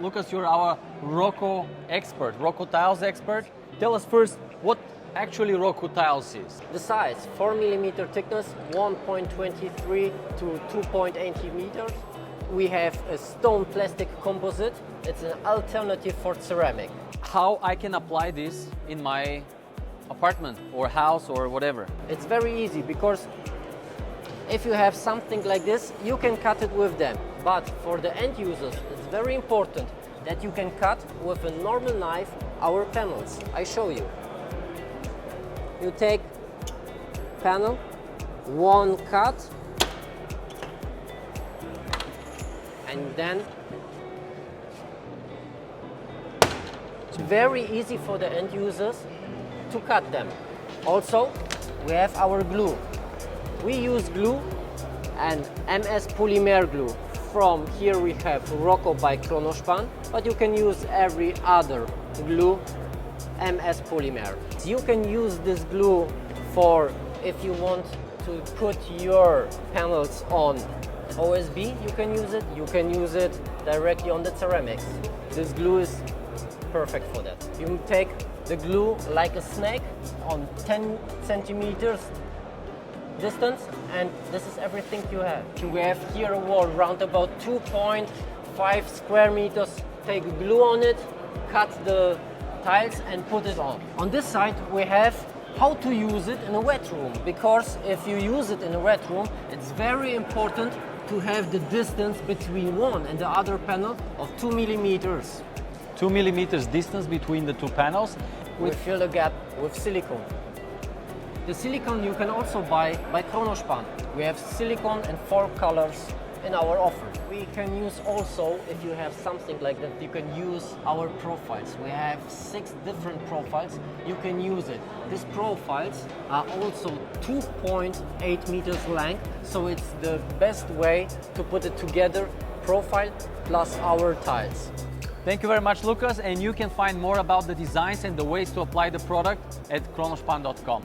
Lukas, you're our Rocko expert, Rocko Tiles expert. Tell us first what actually Rocko Tiles is. The size, 4 mm thickness, 1.23 to 2.80 meters. We have a stone plastic composite. It's an alternative for ceramic. How I can apply this in my apartment or house or whatever? It's very easy because if you have something like this, you can cut it with them. But for the end users, it's very important that you can cut with a normal knife our panels. I show you. You take panel, one cut, and then it's very easy for the end users to cut them. Also, we have our glue. We use glue and MS polymer glue. From here we have Rocko by Kronospan, but you can use every other glue MS polymer. You can use this glue for if you want to put your panels on OSB, you can use it. You can use it directly on the ceramics. This glue is perfect for that. You take the glue like a snake on 10 centimeters distance, and this is everything you have. We have here a wall round about 2.5 square meters. Take glue on it, cut the tiles and put it on. On this side we have how to use it in a wet room, because if you use it in a wet room, it's very important to have the distance between one and the other panel of 2 millimeters. 2 millimeters distance between the two panels. We fill the gap with silicone. The silicone you can also buy by Kronospan. We have silicone in 4 colors in our offer. We can use also, if you have something like that, you can use our profiles. We have 6 different profiles. You can use it. These profiles are also 2.8 meters length, so it's the best way to put it together, profile plus our tiles. Thank you very much, Lukas, and you can find more about the designs and the ways to apply the product at kronospan.com.